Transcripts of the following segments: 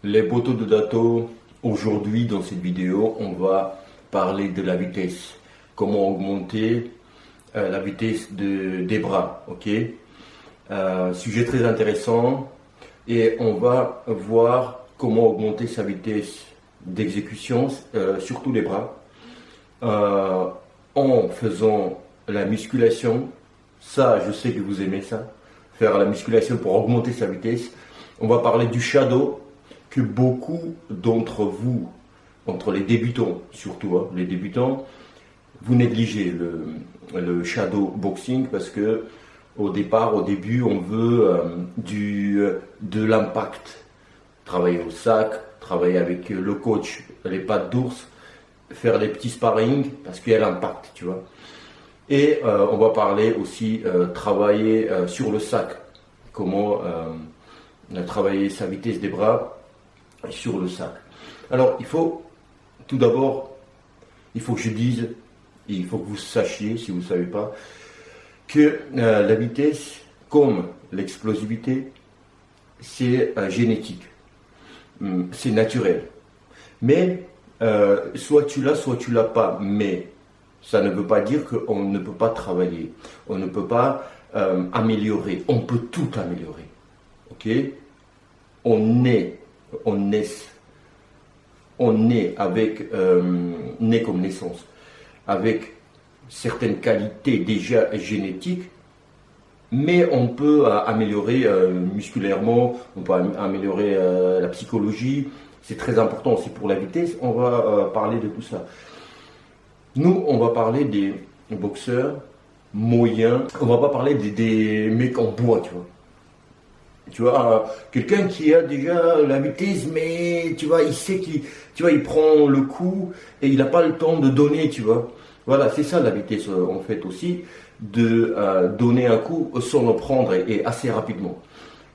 Les poteaux de Dato, aujourd'hui dans cette vidéo, on va parler de la vitesse. Comment augmenter la vitesse des bras, ok? Sujet très intéressant et on va voir comment augmenter sa vitesse d'exécution, surtout les bras, en faisant la musculation. Ça, je sais que vous aimez ça, faire la musculation pour augmenter sa vitesse. On va parler du shadow, que beaucoup d'entre vous, entre les débutants surtout, les débutants, vous négligez le shadow boxing parce que au début, on veut de l'impact. Travailler au sac, travailler avec le coach, les pattes d'ours, faire des petits sparring parce qu'il y a l'impact, tu vois. Et on va parler aussi travailler sur le sac, comment travailler sa vitesse des bras sur le sac. Alors, tout d'abord, il faut que je dise, et il faut que vous sachiez, si vous ne savez pas, que la vitesse, comme l'explosivité, c'est génétique, c'est naturel. Mais soit tu l'as, soit tu l'as pas. Mais ça ne veut pas dire qu'on ne peut pas travailler, on ne peut pas améliorer. On peut tout améliorer. Ok? On est avec, né comme naissance, avec certaines qualités déjà génétiques, mais on peut améliorer musculairement, on peut améliorer la psychologie. C'est très important aussi pour la vitesse. On va parler de tout ça. Nous, on va parler des boxeurs moyens. On va pas parler des mecs en bois, tu vois. Tu vois, quelqu'un qui a déjà la vitesse, mais tu vois, il sait il prend le coup et il n'a pas le temps de donner, tu vois. Voilà, c'est ça la vitesse en fait aussi, de donner un coup sans le prendre et assez rapidement.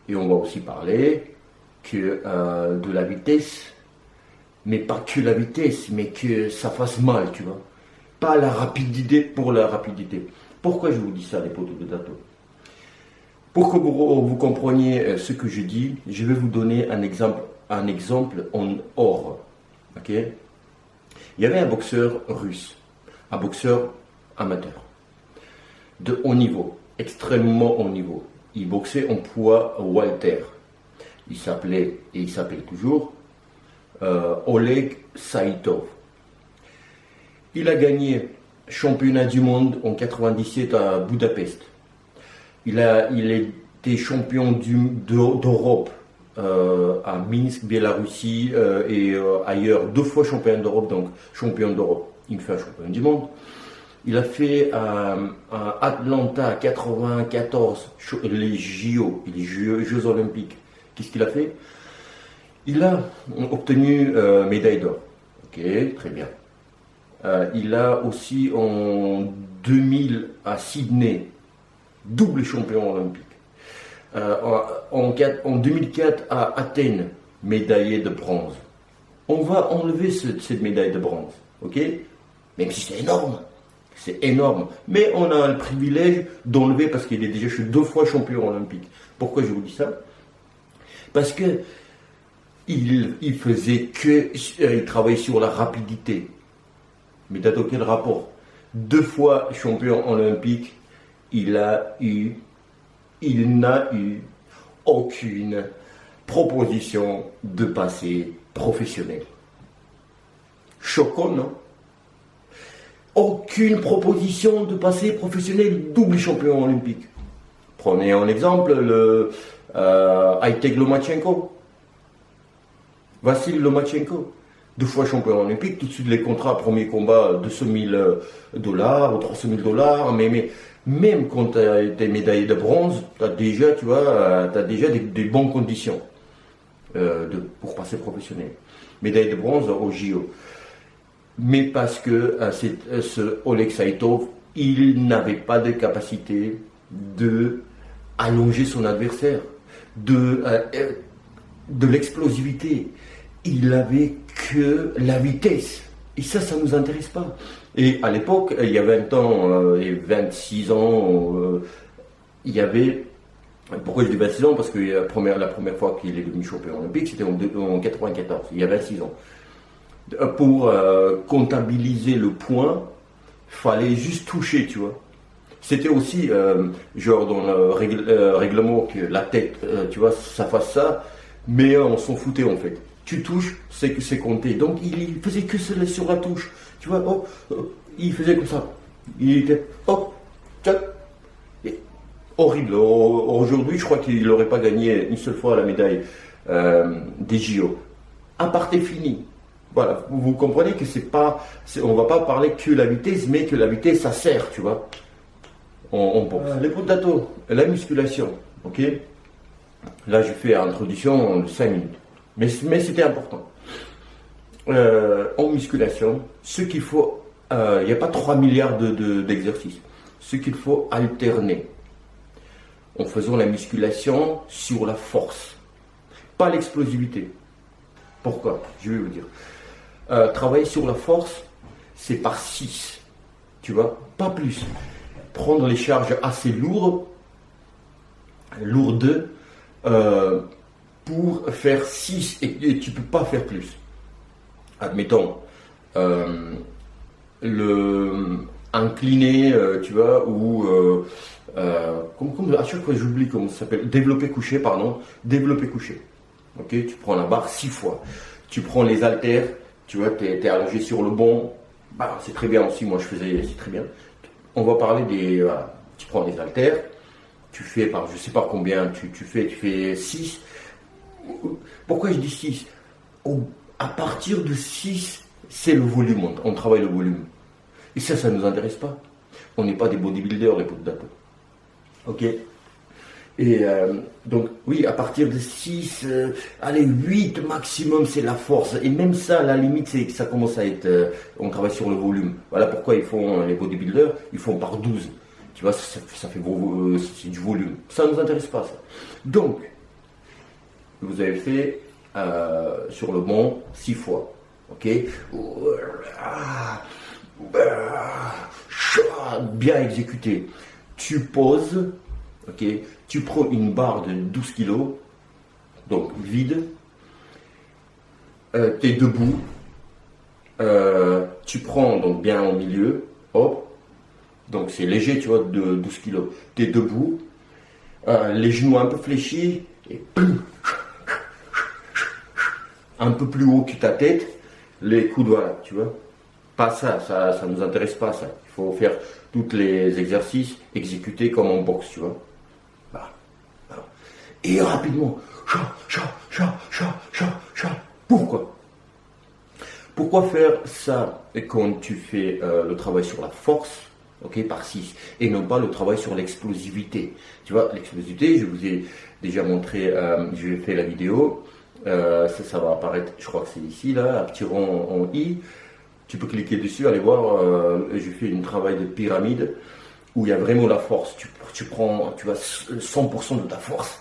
Et on va aussi parler de la vitesse, mais pas que la vitesse, mais que ça fasse mal, tu vois. Pas la rapidité pour la rapidité. Pourquoi je vous dis ça, les potos de Dato? Pour que vous compreniez ce que je dis, je vais vous donner un exemple en or. Ok? Il y avait un boxeur russe, un boxeur amateur, de haut niveau, extrêmement haut niveau. Il boxait en poids Walter. Il s'appelait, et il s'appelle toujours, Oleg Saitov. Il a gagné championnat du monde en 97 à Budapest. Il était champion d'Europe à Minsk, Biélorussie et ailleurs, 2 fois champion d'Europe, donc champion d'Europe, une fois champion du monde. Il a fait à Atlanta 94 les JO, les Jeux Olympiques. Qu'est-ce qu'il a fait? Il a obtenu médaille d'or. Ok, très bien. Il a aussi en 2000 à Sydney, double champion olympique. En 2004 à Athènes, médaillé de bronze. On va enlever cette médaille de bronze, ok? Même si c'est énorme. Mais on a le privilège d'enlever parce qu'il est déjà 2 fois champion olympique. Pourquoi je vous dis ça? Parce que il travaillait sur la rapidité. Mais dans quel rapport? 2 fois champion olympique, il n'a eu aucune proposition de passer professionnel. Choquant, non? Aucune proposition de passer professionnel, double champion olympique. Prenez en exemple Aitek Lomachenko. Vassil Lomachenko. 2 fois champion olympique, tout de suite les contrats, premier combat, $200 000 ou $300 000, mais même quand tu as été médaillé de bronze, tu as déjà, des bonnes conditions pour passer professionnel. Médaille de bronze au JO. Mais parce que ce Oleg Saitov, il n'avait pas de capacité de allonger son adversaire, de l'explosivité. Il avait que la vitesse. Et ça ne nous intéresse pas. Et à l'époque, il y a 20 ans et 26 ans, il y avait Pourquoi je dis 26 ans? Parce que la première fois qu'il est devenu champion olympique, c'était en 94, il y a 26 ans. Pour comptabiliser le point, fallait juste toucher, tu vois. C'était aussi, genre dans le règlement, que la tête, tu vois, ça fasse ça, mais on s'en foutait en fait. Tu touches, c'est que c'est compté. Donc il faisait que ça sur la touche, tu vois, hop, il faisait comme ça. Il était, hop, tchac. Horrible. Aujourd'hui, je crois qu'il n'aurait pas gagné une seule fois la médaille des JO. Aparté fini. Voilà, vous comprenez que on va pas parler que la vitesse, mais que la vitesse, ça sert, tu vois. On pense. Les potato, la musculation, ok. Là, je fais l'introduction de 5 minutes, mais c'était important. En musculation, ce qu'il faut, il n'y a pas 3 milliards d'exercices. Ce qu'il faut alterner en faisant la musculation sur la force, pas l'explosivité. Pourquoi? Je vais vous dire. Travailler sur la force, c'est par 6, tu vois, pas plus. Prendre les charges assez lourdes, pour faire 6 et tu ne peux pas faire plus. Admettons, incliné, tu vois, ou comme à chaque fois j'oublie comment ça s'appelle, développé couché, pardon, développé couché. Ok, tu prends la barre 6 fois. Tu prends les haltères, tu vois, t'es allongé sur le banc, bah, c'est très bien aussi, moi je faisais, c'est très bien. On va parler des, voilà, tu prends les haltères, tu fais par, je sais pas combien, tu fais 6. Pourquoi je dis 6? À partir de 6, c'est le volume, on travaille le volume. Et ça ne nous intéresse pas. On n'est pas des bodybuilders, les potes d'ato. Ok. Et donc, oui, à partir de 6, allez, 8 maximum, c'est la force. Et même ça, à la limite, c'est que ça commence à être. On travaille sur le volume. Voilà pourquoi ils font, les bodybuilders, ils font par 12. Tu vois, ça fait c'est du volume. Ça ne nous intéresse pas, ça. Donc, vous avez fait sur le banc 6 fois. Ok. Bien exécuté. Tu poses, ok, tu prends une barre de 12 kg, donc vide, tu es debout, tu prends donc bien au milieu, hop, donc c'est léger, tu vois, de 12 kg, tu es debout, les genoux un peu fléchis, et un peu plus haut que ta tête, les coudes, voilà, tu vois. Pas ça ne nous intéresse pas, ça. Il faut faire tous les exercices exécutés comme en boxe, tu vois. Voilà. Voilà. Et rapidement, Pourquoi? Pourquoi faire ça quand tu fais le travail sur la force, ok, par 6, et non pas le travail sur l'explosivité? Tu vois, l'explosivité, je vous ai déjà montré, j'ai fait la vidéo, ça va apparaître, je crois que c'est ici, là, un petit rond en I. Tu peux cliquer dessus, aller voir, j'ai fait un travail de pyramide où il y a vraiment la force. Tu prends, tu vois, 100% de ta force.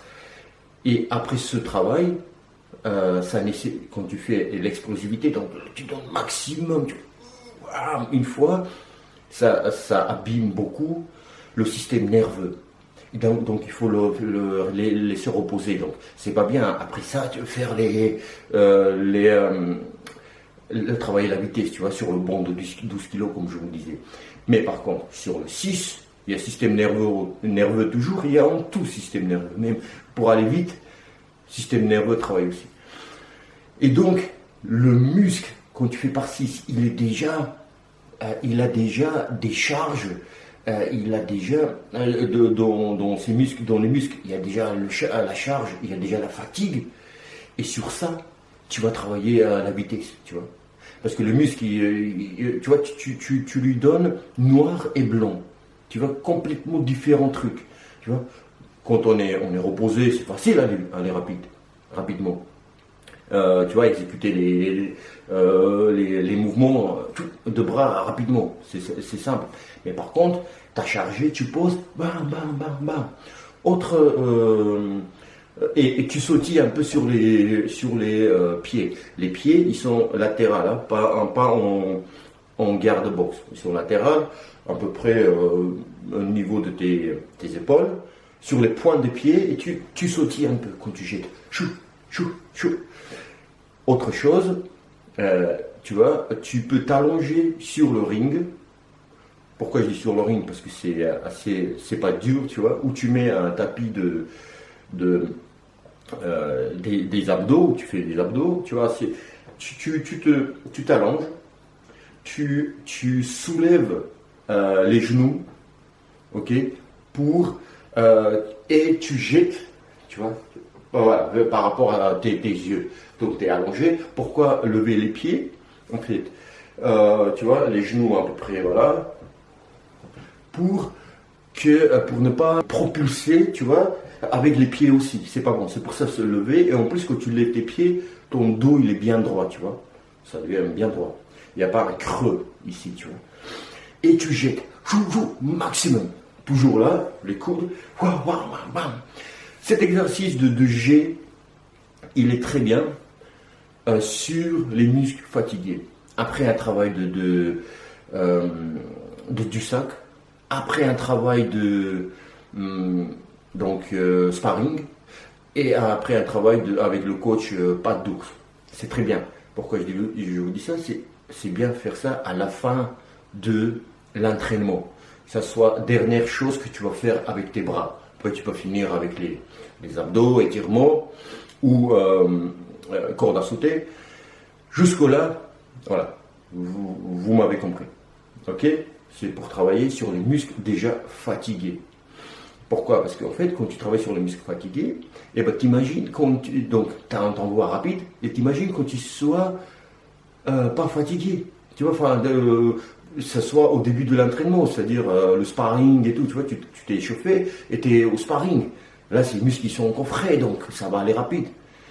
Et après ce travail, quand tu fais l'explosivité, donc tu donnes maximum, une fois, ça abîme beaucoup le système nerveux. Et donc il faut le laisser reposer. Donc c'est pas bien. Après ça, tu veux faire le travail à la vitesse, tu vois, sur le banc de 12 kg, comme je vous disais. Mais par contre, sur le 6, il y a système nerveux toujours, il y a en tout système nerveux. Même pour aller vite, système nerveux travaille aussi. Et donc, le muscle, quand tu fais par 6, il a déjà des charges, il a déjà, dans ses muscles, dans les muscles, il y a déjà la charge, il y a déjà la fatigue. Et sur ça, tu vas travailler à la vitesse, tu vois. Parce que le muscle, tu vois, tu lui donnes noir et blanc. Tu vois, complètement différents trucs. Tu vois, quand on est reposé, c'est facile à aller rapidement. Tu vois, exécuter les mouvements de bras rapidement. C'est simple. Mais par contre, tu as chargé, tu poses, bam, bam, bam, bam. Et tu sautilles un peu sur les pieds. Les pieds, ils sont latéraux, hein, pas en garde-boxe. Ils sont latéraux, à peu près au niveau de tes épaules. sur les pointes des pieds et tu sautilles un peu quand tu jettes. Chou, chou, chou. Autre chose, tu vois, tu peux t'allonger sur le ring. Pourquoi je dis sur le ring? Parce que c'est pas dur, tu vois. Ou tu mets un tapis des abdos, tu fais des abdos, tu vois. Tu t'allonges, tu soulèves les genoux, ok, et tu jettes, tu vois. Voilà, par rapport à tes yeux. Donc tu es allongé. Pourquoi lever les pieds? En fait, tu vois, les genoux à peu près, voilà. Pour ne pas propulser, tu vois, avec les pieds aussi. C'est pas bon. C'est pour ça se lever. Et en plus, quand tu lèves tes pieds, ton dos il est bien droit, tu vois. Ça devient bien droit. Il n'y a pas un creux ici, tu vois. Et tu jettes, maximum. Toujours là, les coudes. Cet exercice de jet, il est très bien sur les muscles fatigués. Après un travail du sac, après un travail sparring, et après un travail avec le coach patte d'ours. C'est très bien. Pourquoi je vous dis ça? C'est bien faire ça à la fin de l'entraînement. Ça soit dernière chose que tu vas faire avec tes bras. Après, tu peux finir avec les abdos, étirements ou corde à sauter. Jusque-là, voilà, vous m'avez compris. Ok? C'est pour travailler sur les muscles déjà fatigués. Pourquoi? Parce qu'en fait, quand tu travailles sur les muscles fatigués, eh ben, t'imagines quand tu as un envoi rapide, et t'imagines quand tu sois pas fatigué. Tu vois, ça soit au début de l'entraînement, c'est-à-dire le sparring et tout, tu vois, tu t'es échauffé et tu es au sparring. Là, ces muscles qui sont encore frais, donc ça va aller rapide.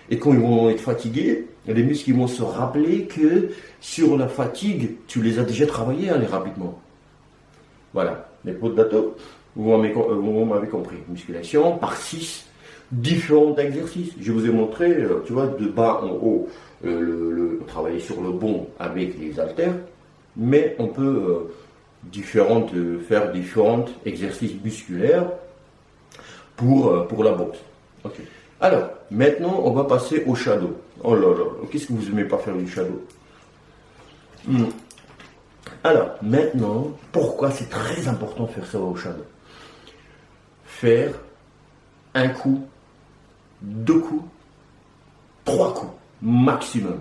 Et quand ils vont être fatigués, les muscles ils vont se rappeler que sur la fatigue, tu les as déjà travaillés aller rapidement. Voilà, les pots de bateau, vous m'avez compris. Musculation par 6 différents exercices. Je vous ai montré, tu vois, de bas en haut, travailler sur le bon avec les haltères, mais on peut faire différents exercices musculaires pour la boxe. Okay. Alors, maintenant, on va passer au shadow. Oh là là, qu'est-ce que vous n'aimez pas faire du shadow? Alors, maintenant, pourquoi c'est très important de faire ça au shadow? Faire un coup, 2 coups, 3 coups, maximum.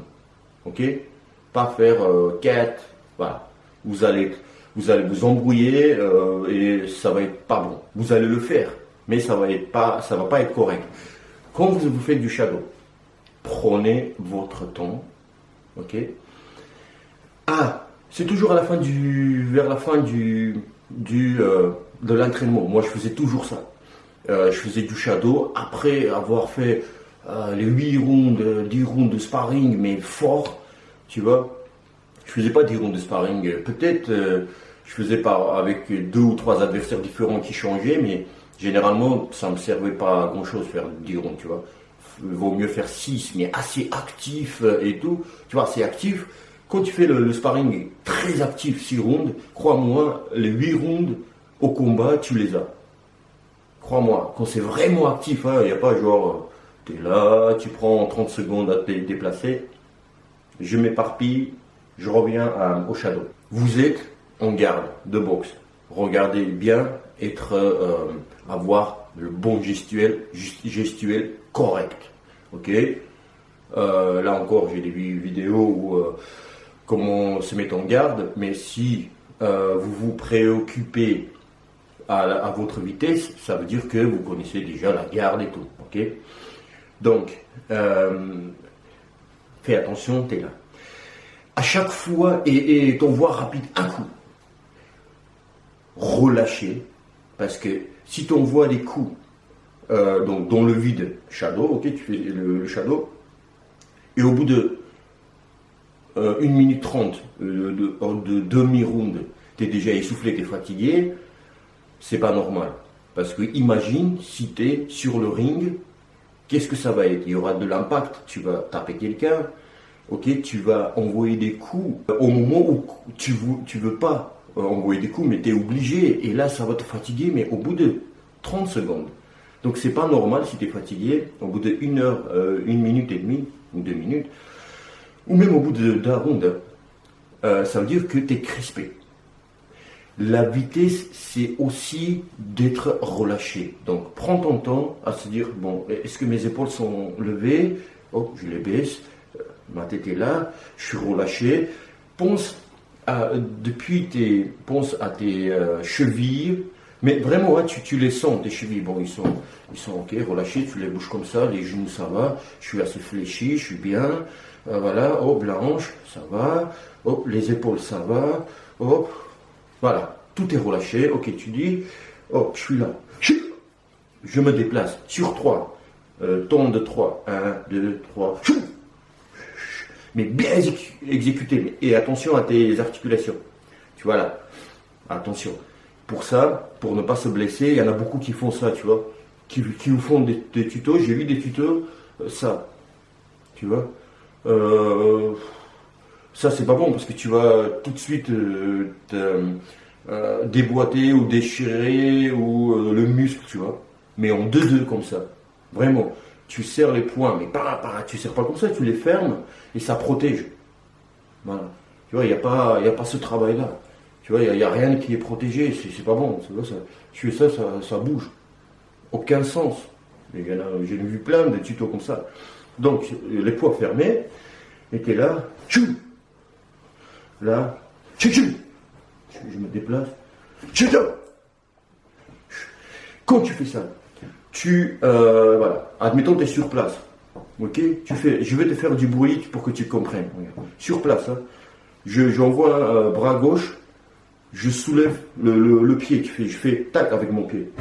Ok? Pas faire 4, voilà. Vous allez vous embrouiller et ça va être pas bon. Vous allez le faire, mais ça va pas être correct. Quand vous faites du shadow, prenez votre temps, ok? C'est toujours vers la fin de l'entraînement. Moi, je faisais toujours ça. Je faisais du shadow après avoir fait les 10 rounds de sparring, mais fort, tu vois. Je faisais pas 10 rounds de sparring. Peut-être, je faisais pas avec 2 ou 3 adversaires différents qui changeaient, mais généralement, ça me servait pas à grand chose faire 10 rounds, tu vois. Il vaut mieux faire 6, mais assez actif et tout. Tu vois, assez actif. Quand tu fais le sparring très actif, 6 rounds, crois-moi, les 8 rounds au combat, tu les as. Crois-moi, quand c'est vraiment actif, il n'y a pas genre, tu es là, tu prends 30 secondes à te déplacer, je m'éparpille, je reviens au shadow. Vous êtes en garde de boxe. Regardez bien, avoir le bon gestuel correct. Ok? Là encore, j'ai des vidéos où comment se mettre en garde, mais si vous vous préoccupez à votre vitesse, ça veut dire que vous connaissez déjà la garde et tout. Ok? Donc, fais attention, tu es là. À chaque fois, et ton voix rapide, un coup, relâchez, parce que si tu envoies des coups donc dans le vide, shadow, ok, tu fais le shadow, et au bout de 1 minute 30 de demi-round, tu es déjà essoufflé, tu es fatigué, c'est pas normal. Parce que imagine si tu es sur le ring, qu'est-ce que ça va être? Il y aura de l'impact, tu vas taper quelqu'un, ok, tu vas envoyer des coups au moment où tu veux pas envoyer des coups, mais tu es obligé, et là ça va te fatiguer, mais au bout de 30 secondes. Donc c'est pas normal si tu es fatigué, au bout d'une heure, 1 minute et demie, ou 2 minutes, ou même au bout d'un round, ça veut dire que tu es crispé. La vitesse, c'est aussi d'être relâché. Donc prends ton temps à se dire, bon, est-ce que mes épaules sont levées? Oh, je les baisse, ma tête est là, je suis relâché. Pense pense à tes chevilles, mais vraiment, hein, tu les sens, tes chevilles, bon, ils sont ok, relâchés, tu les bouges comme ça, les genoux, ça va, je suis assez fléchi, je suis bien, voilà, hop, la hanche, ça va, hop, les épaules, ça va, hop, voilà, tout est relâché, ok, tu dis, hop, je suis là, je me déplace sur 3, tourne de 3, 1, 2, 3, mais bien exécuté, et attention à tes articulations, tu vois là, attention. Pour ça, pour ne pas se blesser, il y en a beaucoup qui font ça, tu vois, qui vous font des tutos, j'ai vu des tutos, ça, tu vois, ça c'est pas bon parce que tu vas tout de suite déboîter ou déchirer ou le muscle, tu vois, mais en 2-2 comme ça, vraiment, tu serres les poings, mais tu serres pas comme ça, tu les fermes et ça protège, voilà, tu vois, il n'y a pas ce travail-là. Tu vois, il n'y a rien qui est protégé, c'est pas bon. Tu fais ça bouge. Aucun sens. J'ai vu plein de tutos comme ça. Donc, les poings fermés, et t'es là, tchou, là, tchou, tchou. Je me déplace, tchou, tchou. Quand tu fais ça, voilà, admettons tu es sur place, ok, je vais te faire du bruit pour que tu comprennes. Regarde. Sur place, hein, j'envoie bras gauche, je soulève le pied, je fais tac avec mon pied.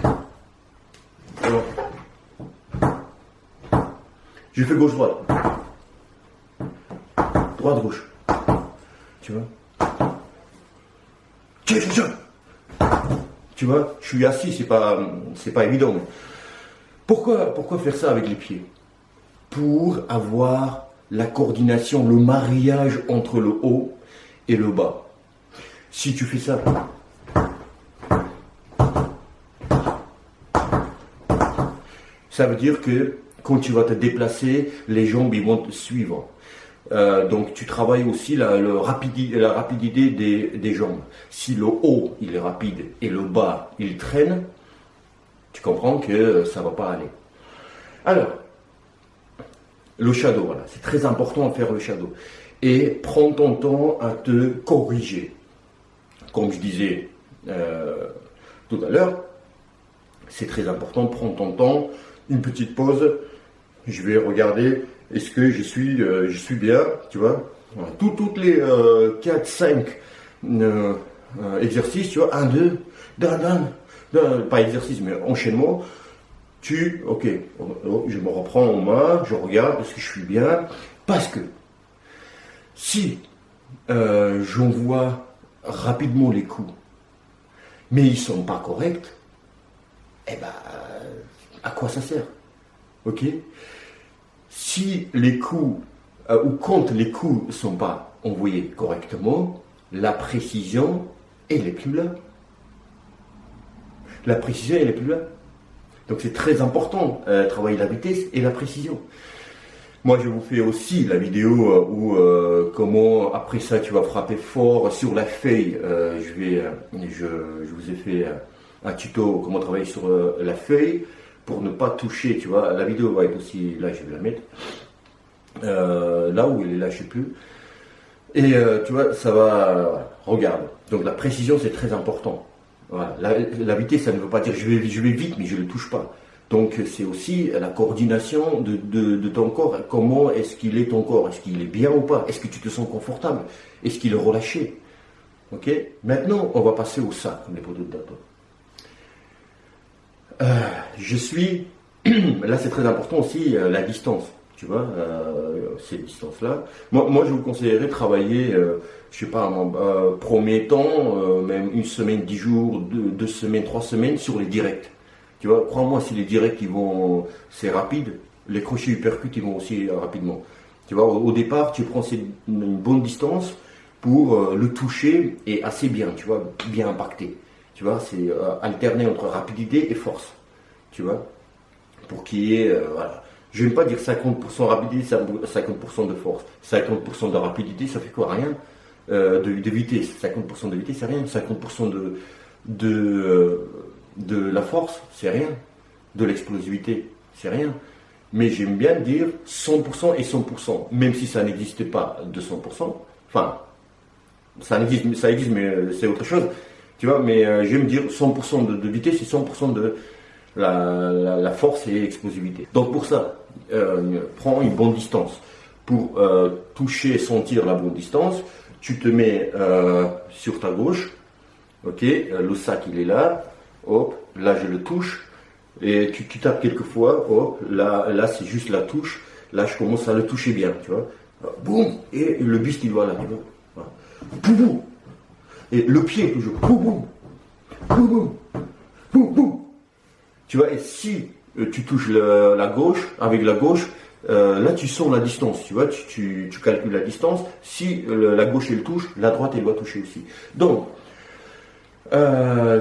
Alors, je fais gauche-droite. Droite-gauche. Tu vois? Tu vois, je suis assis, c'est pas évident. Pourquoi faire ça avec les pieds? Pour avoir la coordination, le mariage entre le haut et le bas. Si tu fais ça, ça veut dire que quand tu vas te déplacer, les jambes ils vont te suivre. Donc tu travailles aussi la rapidité des jambes. Si le haut il est rapide et le bas il traîne, tu comprends que ça ne va pas aller. Alors, le shadow, voilà, c'est très important de faire le shadow. Et prends ton temps à te corriger. Comme je disais tout à l'heure, c'est très important de prendre ton temps, une petite pause. Je vais regarder, est-ce que je suis bien, tu vois. Voilà. Toutes les 4-5 exercices, tu vois, 1, 2, pas exercice, mais enchaînement. Ok, je me reprends en main, je regarde, est-ce que je suis bien. Parce que si j'envoie rapidement les coups, mais ils sont pas corrects, eh ben, à quoi ça sert? Ok? Si les coups, ou quand les coups sont pas envoyés correctement, la précision, elle est plus là. La précision, elle est plus là. Donc c'est très important, travailler la vitesse et la précision. Moi, je vous fais aussi la vidéo où comment après ça tu vas frapper fort sur la feuille. Je vous ai fait un tuto comment travailler sur la feuille pour ne pas toucher. Tu vois, la vidéo va être aussi là. Je vais la mettre là où il est là, je sais plus. Et tu vois, ça va. Regarde. Donc la précision c'est très important. Voilà. La vitesse, ça ne veut pas dire je vais vite, mais je ne le touche pas. Donc c'est aussi la coordination de ton corps. Comment est-ce qu'il est ton corps? Est-ce qu'il est bien ou pas? Est-ce que tu te sens confortable? Est-ce qu'il est relâché? Ok. Maintenant, on va passer au sac, comme les poteaux de data. Là c'est très important aussi, la distance. Tu vois, ces distances-là. Moi, je vous conseillerais de travailler, je sais pas, premier temps, même 1 semaine, 10 jours, 2 semaines, 3 semaines sur les directs. Tu vois, crois-moi, si les directs c'est rapide, les crochets uppercut ils vont aussi rapidement. Tu vois, au départ, tu prends une bonne distance pour le toucher et assez bien, tu vois, bien impacté. Tu vois, c'est alterner entre rapidité et force. Tu vois. pour qu'il y ait, voilà. Je n'aime pas dire 50% rapidité, 50% de force. 50% de rapidité, ça fait quoi? Rien. De vitesse. 50% de vitesse, c'est rien. 50% de la force, c'est rien. De l'explosivité, c'est rien. Mais j'aime bien dire 100% et 100%, même si ça n'existe pas de 100%. Enfin, ça existe, mais c'est autre chose. Tu vois, mais j'aime dire 100% de vitesse et 100% de la force et l'explosivité. Donc pour ça, prends une bonne distance. Pour toucher, sentir la bonne distance, tu te mets sur ta gauche, ok, le sac il est là, hop, là je le touche, et tu tapes quelques fois, hop, là c'est juste la touche, là je commence à le toucher bien, tu vois, boum, et le buste il va là, tu vois, voilà. Boum, boum, et le pied toujours, boum, boum, boum, boum, boum, boum, tu vois, et si tu touches la gauche, avec la gauche, là tu sens la distance, tu vois, tu calcules la distance, si la gauche elle touche, la droite elle doit toucher aussi. Donc,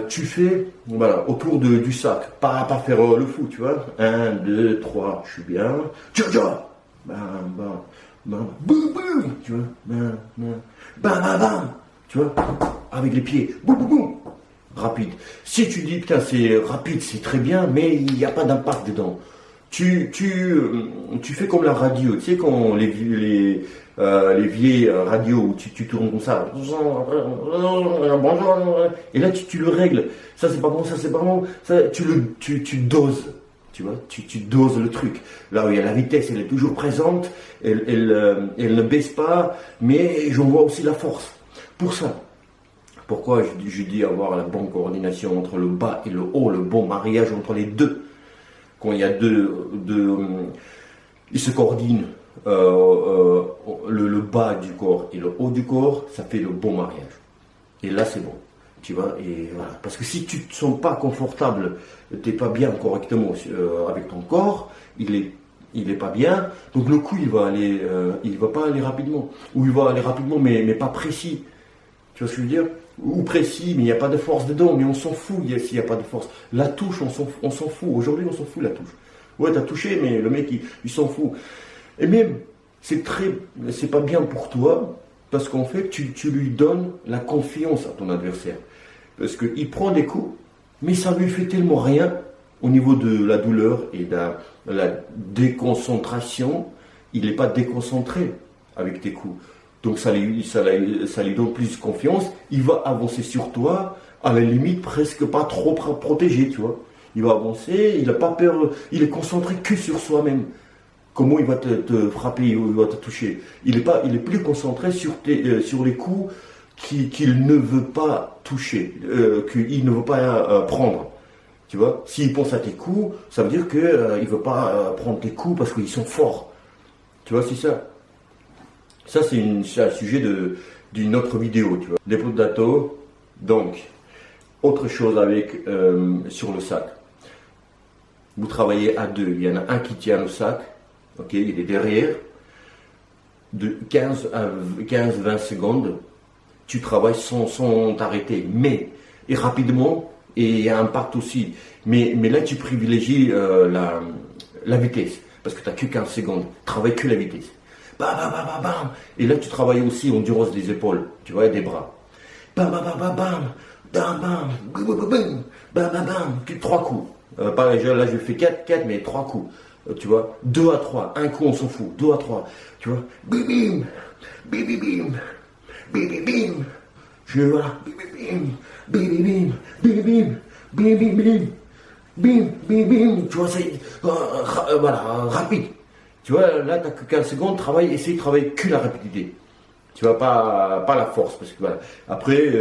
tu fais, voilà, autour du sac, pas faire le fou, tu vois, 1, 2, 3, je suis bien, tcha tcha, bam, bam, bam, boum, boum, tu vois, bam, bam, bam, bam, bam, tu vois, avec les pieds, boum, boum, boum, rapide. Si tu dis, putain, c'est rapide, c'est très bien, mais il n'y a pas d'impact dedans. Tu fais comme la radio, tu sais, quand les vieilles radios où tu tournes comme ça, et là tu le règles, ça c'est pas bon, ça c'est pas bon, ça, tu doses, tu vois, tu doses le truc. Là où il y a la vitesse, elle est toujours présente, elle ne baisse pas, mais j'en vois aussi la force. Pour ça, pourquoi je dis avoir la bonne coordination entre le bas et le haut, le bon mariage entre les deux. Quand il y a ils se coordinent, le bas du corps et le haut du corps, ça fait le bon mariage. Et là, c'est bon, tu vois. Et voilà. Parce que si tu ne te sens pas confortable, tu n'es pas bien correctement avec ton corps, il est pas bien. Donc le coup, il va pas aller rapidement, ou il va aller rapidement, mais pas précis. Tu vois ce que je veux dire? Ou précis, mais il n'y a pas de force dedans, mais on s'en fout s'il n'y a pas de force. La touche, on s'en fout. Aujourd'hui, on s'en fout la touche. Ouais, t'as touché, mais le mec, il s'en fout. Et même, c'est pas bien pour toi, parce qu'en fait, tu lui donnes la confiance à ton adversaire. Parce qu'il prend des coups, mais ça lui fait tellement rien au niveau de la douleur et de la déconcentration. Il n'est pas déconcentré avec tes coups. Donc ça lui donne plus confiance, il va avancer sur toi, à la limite presque pas trop protégé, tu vois. Il va avancer, il n'a pas peur, il est concentré que sur soi-même. Comment il va te frapper, il va te toucher. Il est plus concentré sur les coups qu'il ne veut pas toucher, qu'il ne veut pas prendre. Tu vois, s'il pense à tes coups, ça veut dire qu'il ne veut pas prendre tes coups parce qu'ils sont forts. Tu vois, c'est ça. Ça, c'est un sujet d'une autre vidéo, tu vois. Dépôt de dato, donc, autre chose sur le sac. Vous travaillez à deux, il y en a un qui tient le sac, ok, il est derrière, de 15-20 secondes, tu travailles sans t'arrêter, et rapidement, et il y a un impact aussi. Mais là, tu privilégies la vitesse, parce que tu n'as que 15 secondes, travaille que la vitesse. Bam, bam, bam, bam, bam. Et là, tu travailles aussi endurance des épaules, tu vois, et des bras. Bam, bam, bam, bam, bam, bam, bam, bam, bam, bam, bam, bam, bam, 3 coups. Là, je fais 4, mais 3 coups. Tu vois, 2 à 3, un coup, on s'en fout, 2 à 3. Tu vois, bim, bim, bim, bim, bim, bim, bim, bim. Voilà, bim, bim, bim, bim, bim, bim, bim, bim, bim, bim, bim, bim, bim. Tu vois, c'est voilà, rapide. Tu vois, là, tu n'as que 15 secondes, essaye de travailler que la rapidité. Tu vois, pas la force. Parce que voilà. Après,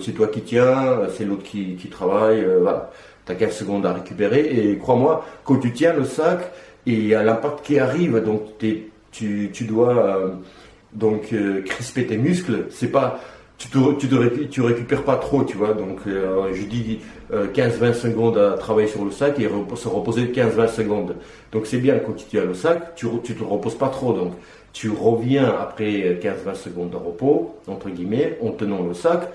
c'est toi qui tiens, c'est l'autre qui travaille. Voilà. Tu as 15 secondes à récupérer. Et crois-moi, quand tu tiens le sac, et il y a l'impact qui arrive, donc tu dois crisper tes muscles. C'est pas. Tu récupères pas trop, tu vois. Donc, je dis 15-20 secondes à travailler sur le sac et se reposer 15-20 secondes. Donc, c'est bien quand tu tiens le sac, tu te reposes pas trop. Donc, tu reviens après 15-20 secondes de repos, entre guillemets, en tenant le sac.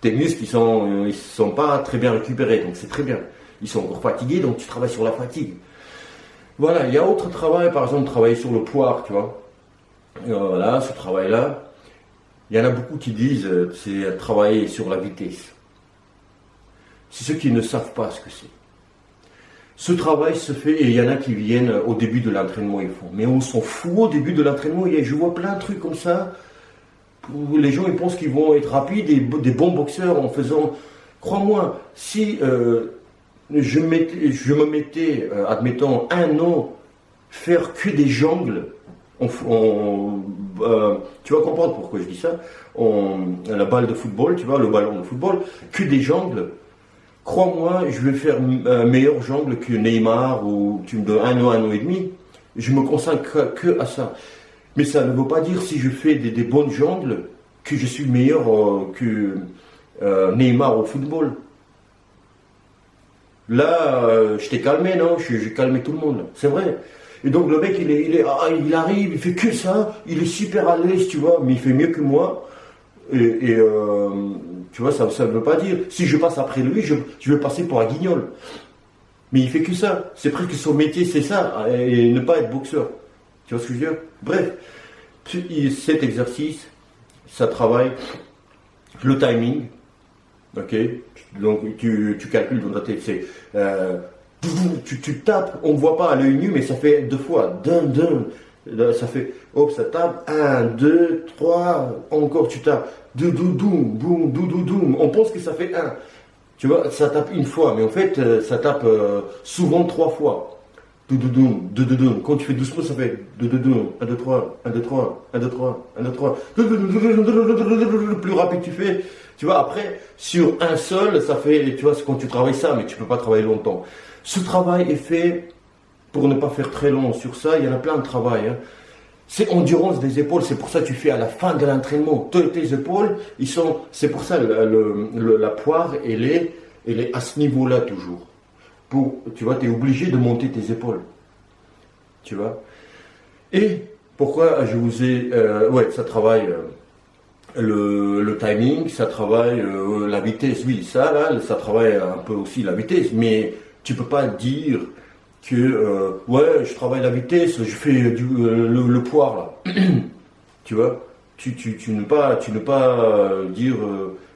Tes muscles, ils sont pas très bien récupérés. Donc, c'est très bien. Ils sont encore fatigués, donc tu travailles sur la fatigue. Voilà, il y a autre travail, par exemple, travailler sur le poire, tu vois. Voilà, ce travail-là, il y en a beaucoup qui disent c'est travailler sur la vitesse. C'est ceux qui ne savent pas ce que c'est. Ce travail se fait, et il y en a qui viennent au début de l'entraînement, ils font. Mais on s'en fout au début de l'entraînement, je vois plein de trucs comme ça, où les gens ils pensent qu'ils vont être rapides et des bons boxeurs en faisant. Crois-moi, si je me mettais, admettons, un an, faire que des jongles, tu vas comprendre pourquoi je dis ça, la balle de football, tu vois, le ballon de football, que des jongles, crois-moi, je vais faire un meilleur jongle que Neymar, ou tu me donnes un an et demi, je me consacre que à ça. Mais ça ne veut pas dire si je fais des bonnes jongles que je suis meilleur que Neymar au football. Là, je t'ai calmé, non? J'ai calmé tout le monde, c'est vrai. Et donc le mec, il arrive, il fait que ça, il est super à l'aise, tu vois, mais il fait mieux que moi. Tu vois, ça ne veut pas dire. Si je passe après lui, je vais passer pour un guignol. Mais il fait que ça. C'est presque son métier, c'est ça, et ne pas être boxeur. Tu vois ce que je veux dire? Bref, cet exercice, ça travaille le timing. Ok, donc tu calcules dans ta tête, c'est tu tapes, on ne voit pas à l'œil nu, mais ça fait deux fois, ça fait, hop, ça tape, 1, 2, 3, encore tu tapes, doudoum, boum, doudoum, on pense que ça fait 1, tu vois, ça tape une fois, mais en fait, ça tape souvent 3 fois. Doudoum, doudoum. Quand tu fais doucement, ça fait doudoum, 1, 2, 3, 1, 2, 3, 1, 2, 3, 1, 2, 3. Le plus rapide tu fais. Tu vois, après, sur un seul, ça fait, tu vois, c'est quand tu travailles ça, mais tu peux pas travailler longtemps. Ce travail est fait pour ne pas faire très long. Sur ça, il y en a plein de travail. Hein. C'est endurance des épaules, c'est pour ça que tu fais à la fin de l'entraînement. Tes épaules, c'est pour ça la poire, elle est à ce niveau-là toujours. Tu vois, tu es obligé de monter tes épaules. Tu vois. Et pourquoi je vous ai... ouais, ça travaille le timing, ça travaille la vitesse. Oui, ça travaille un peu aussi la vitesse. Mais tu peux pas dire que, ouais, je travaille la vitesse, je fais le poire, là. Tu vois. Tu ne pas dire,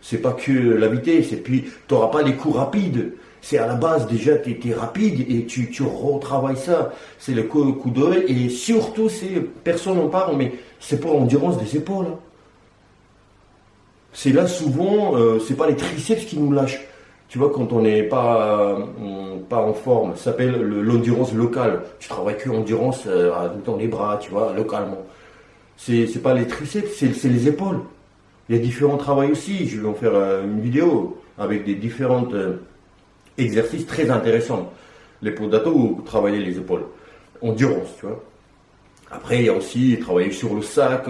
c'est pas que la vitesse. Et puis, tu n'auras pas les coups rapides. C'est à la base déjà, tu es rapide et tu retravailles ça. C'est le coup d'œil et surtout, personne n'en parle, mais c'est pour l'endurance des épaules. Hein. C'est là souvent, c'est pas les triceps qui nous lâchent. Tu vois, quand on n'est pas en forme, ça s'appelle l'endurance locale. Tu travailles que endurance dans les bras, tu vois, localement. C'est pas les triceps, c'est les épaules. Il y a différents travails aussi. Je vais en faire une vidéo avec des différentes exercices très intéressants. L'épaule d'atto ou travailler les épaules. Endurance, tu vois. Après, il y a aussi travailler sur le sac,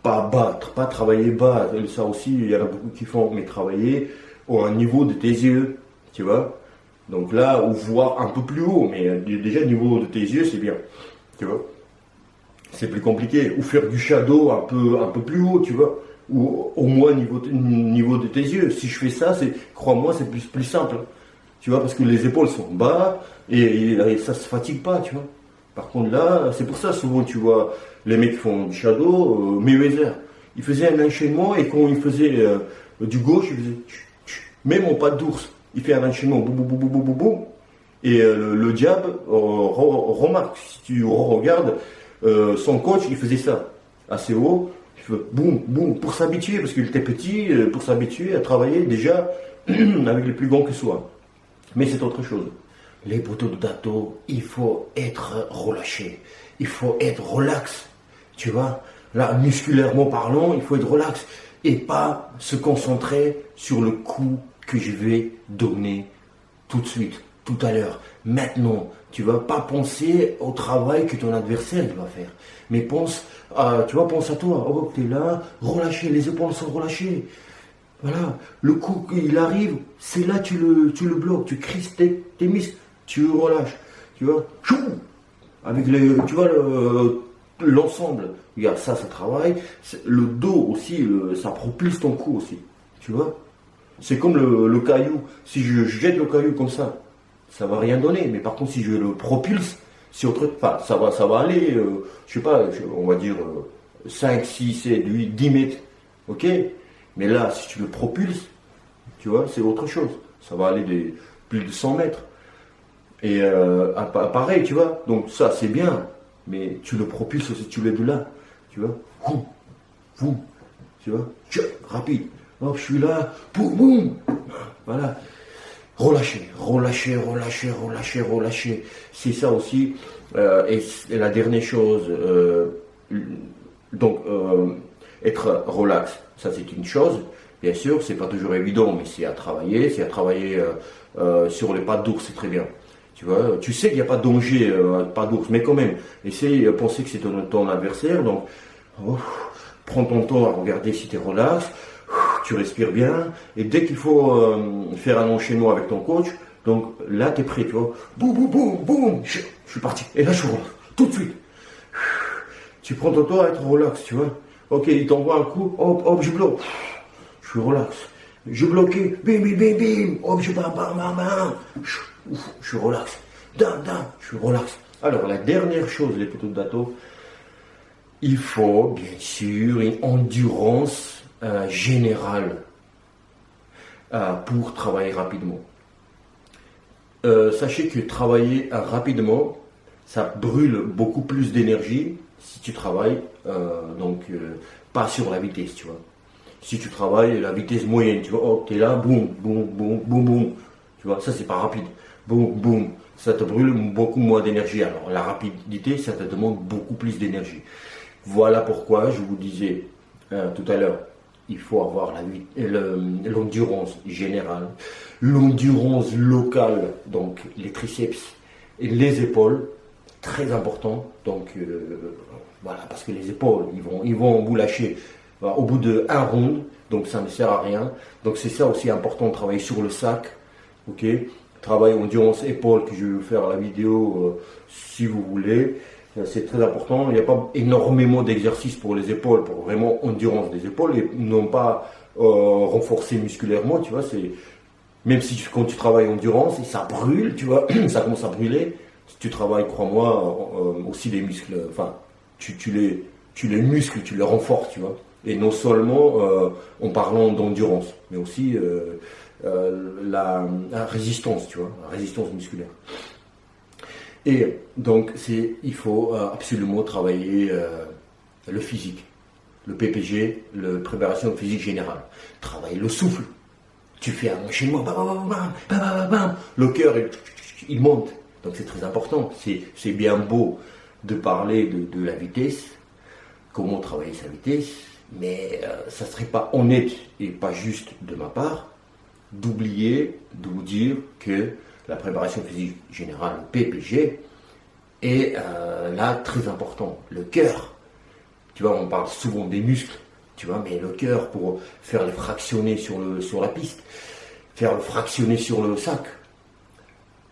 pas battre, pas travailler bas. Ça aussi, il y en a beaucoup qui font, mais travailler au niveau de tes yeux, tu vois. Donc là, ou voir un peu plus haut, mais déjà au niveau de tes yeux, c'est bien, tu vois. C'est plus compliqué. Ou faire du shadow un peu plus haut, tu vois. Ou au moins niveau de tes yeux. Si je fais ça, crois-moi, c'est plus simple. Tu vois, parce que les épaules sont bas et ça se fatigue pas, tu vois. Par contre là, c'est pour ça souvent tu vois les mecs font du shadow, Mayweather. Il faisait un enchaînement et quand il faisait du gauche, il faisait même en pas d'ours. Il fait un enchaînement boum boum boum boum boum boum. Et le jab, remarque, si tu regardes, son coach il faisait ça assez haut. Il fait boum boum pour s'habituer parce qu'il était petit, pour s'habituer à travailler déjà avec les plus grands que soi. Mais c'est autre chose. Les poteaux de dato, il faut être relâché. Il faut être relax. Tu vois, là, musculairement parlant, il faut être relax. Et pas se concentrer sur le coup que je vais donner tout de suite, tout à l'heure, maintenant. Tu vas pas penser au travail que ton adversaire va faire. Mais pense à toi. Oh, tu es là, relâché, les épaules sont relâchées. Voilà, le coup qu'il arrive, c'est là tu le bloques, tu crispes tes muscles, tu relâches, tu vois, avec l'ensemble. Regarde, ça travaille. Le dos aussi, ça propulse ton cou aussi, tu vois. C'est comme le caillou. Si je jette le caillou comme ça va rien donner. Mais par contre, si je le propulse, C'est autre, enfin, ça va aller, je sais pas, on va dire 5, 6, 7, 8, 10 mètres, ok? Mais là, si tu le propulses, tu vois, c'est autre chose. Ça va aller plus de 100 mètres. Et pareil, tu vois, donc ça c'est bien, mais tu le propulses aussi, tu l'es de là, tu vois, boum, boum, tu vois, rapide, hop, je suis là, boum, boum, voilà, relâcher, relâcher, relâcher, relâcher, relâcher, c'est ça aussi, et la dernière chose, donc être relax, ça c'est une chose, bien sûr, c'est pas toujours évident, mais c'est à travailler sur les pattes d'ours, c'est très bien. Tu vois, tu sais qu'il n'y a pas de danger, pas d'ours, mais quand même, essaye de penser que c'est ton adversaire, donc prends ton temps à regarder si tu es relax, tu respires bien, et dès qu'il faut faire un enchaînement avec ton coach, donc là tu es prêt, tu vois, boum, boum, boum, boum, je suis parti, et là je suis relax, tout de suite. Tu prends ton temps à être relax, tu vois. Ok, il t'envoie un coup, hop, hop, je bloque, je suis relax. Je bloquais, bim, bim, bim, bim, hop, je bam, bam, bam, bam. Je suis relax. Dam, dam, je suis relax. Alors, la dernière chose, les poteaux de bateau, il faut, bien sûr, une endurance générale pour travailler rapidement. Sachez que travailler rapidement, ça brûle beaucoup plus d'énergie si tu travailles, pas sur la vitesse, tu vois. Si tu travailles la vitesse moyenne, tu vois, oh, tu es là, boum, boum, boum, boum, boum. Tu vois, ça c'est pas rapide. Boum, boum. Ça te brûle beaucoup moins d'énergie. Alors la rapidité, ça te demande beaucoup plus d'énergie. Voilà pourquoi je vous disais tout à l'heure, il faut avoir l'endurance générale, l'endurance locale, donc les triceps et les épaules, très important. Donc voilà, parce que les épaules, ils vont vous lâcher au bout de un round, donc ça ne sert à rien. Donc c'est ça aussi important de travailler sur le sac, ok. Travail endurance épaule que je vais vous faire la vidéo si vous voulez. C'est très important. Il n'y a pas énormément d'exercices pour les épaules, pour vraiment endurance des épaules et non pas renforcer musculairement, tu vois. C'est même si quand tu travailles endurance et ça brûle, tu vois, ça commence à brûler. Si tu travailles, crois-moi, aussi les muscles, enfin, tu les muscles, tu les renforces, tu vois. Et non seulement en parlant d'endurance, mais aussi la résistance, tu vois, la résistance musculaire. Et donc, il faut absolument travailler le physique, le PPG, la préparation physique générale. Travailler le souffle. Tu fais un enchaînement, bam, bam, bam, bam, bam, bam. Le cœur, il monte. Donc, c'est très important. C'est bien beau de parler de la vitesse, comment travailler sa vitesse, mais ça ne serait pas honnête et pas juste de ma part d'oublier de vous dire que la préparation physique générale, PPG, est là très important. Le cœur, tu vois, on parle souvent des muscles, tu vois, mais le cœur pour faire le fractionner sur la piste, faire le fractionner sur le sac.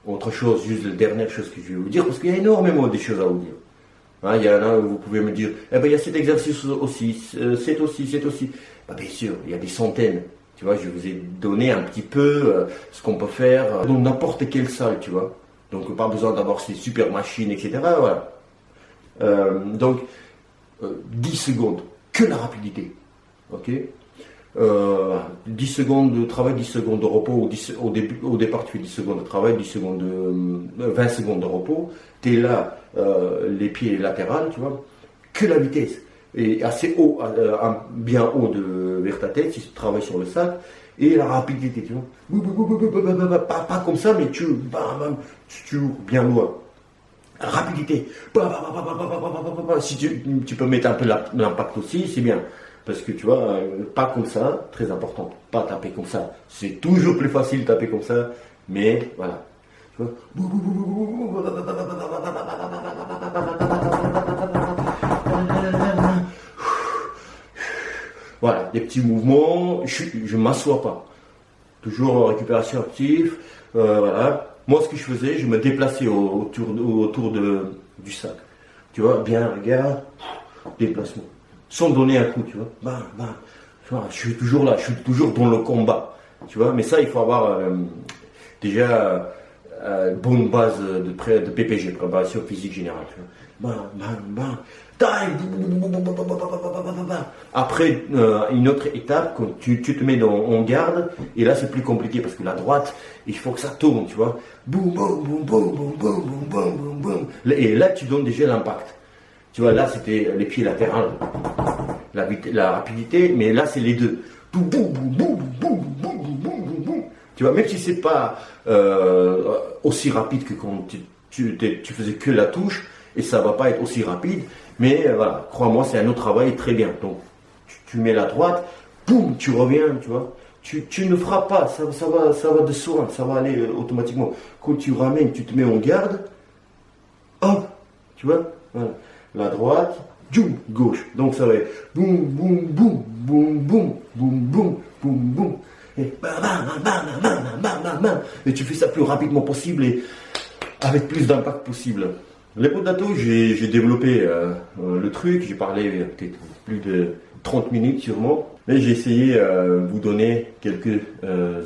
Autre chose, juste la dernière chose que je vais vous dire, parce qu'il y a énormément de choses à vous dire. Hein, il y en a où vous pouvez me dire, eh ben, il y a cet exercice aussi, c'est aussi. Ben, bien sûr, il y a des centaines. Tu vois, je vous ai donné un petit peu ce qu'on peut faire dans n'importe quelle salle, tu vois. Donc, pas besoin d'avoir ces super machines, etc. Voilà. Donc, 10 secondes, que la rapidité. Ok, 10 secondes de travail, 10 secondes de repos. Au départ, tu fais 10 secondes de travail, 20 secondes de repos. Tu es là, les pieds latérales, tu vois. Que la vitesse. Et assez haut, bien haut vers ta tête, si tu travailles sur le sac, et la rapidité, tu vois. Pas comme ça, mais tu bien loin. Rapidité. Si tu peux mettre un peu l'impact aussi, c'est bien. Parce que tu vois, pas comme ça, très important. Pas taper comme ça. C'est toujours plus facile de taper comme ça, mais voilà. Tu vois. Voilà, des petits mouvements, je ne m'assois pas. Toujours en récupération active. Voilà. Moi, ce que je faisais, je me déplaçais autour du sac. Tu vois, bien, regarde, déplacement. Sans donner un coup, tu vois. Bam, bam. Tu vois, je suis toujours là, je suis toujours dans le combat. Tu vois, mais ça, il faut avoir déjà bonne base de PPG, préparation physique générale. Tu vois. Bam, bam, bam. Après, une autre étape, quand tu te mets en garde, et là c'est plus compliqué parce que la droite, il faut que ça tourne, tu vois. Boum, boum, boum, boum, boum, boum, boum, boum, boum, boum. Et là tu donnes déjà l'impact. Tu vois, là c'était les pieds latérales, la rapidité, mais là c'est les deux. Boum, boum, boum, boum, boum, boum, boum, boum, boum. Tu vois, même si c'est pas aussi rapide que quand tu faisais que la touche, et ça va pas être aussi rapide, mais voilà, crois-moi, c'est un autre travail très bien. Donc, tu mets la droite, boum, tu reviens, tu vois. Tu ne frappes pas, ça va de soi, ça va aller automatiquement. Quand tu ramènes, tu te mets en garde, hop, tu vois, voilà. La droite, boum, gauche. Donc ça va être boum, boum, boum, boum, boum, boum, boum, boum, boum. Et bam, bam, bam, bam, bam, bam, bam, bam. Et tu fais ça le plus rapidement possible et avec plus d'impact possible. Les pots d'atto, j'ai développé le truc, j'ai parlé peut-être plus de 30 minutes sûrement, mais j'ai essayé de vous donner quelques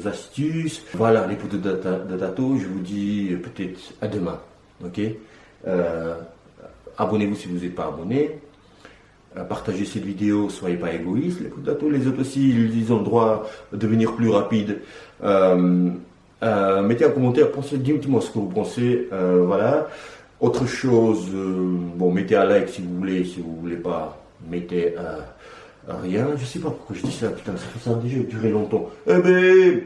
astuces. Voilà, les pots d'atto, je vous dis peut-être à demain, ok. Abonnez-vous si vous n'êtes pas abonné, partagez cette vidéo, soyez pas égoïste, les pots d'atto, les autres aussi, ils ont le droit de devenir plus rapides. Mettez un commentaire, dites-moi ce que vous pensez, voilà. Autre chose, bon, mettez un like si vous voulez pas, mettez rien. Je sais pas pourquoi je dis ça, putain, ça déjà duré longtemps. Eh ben,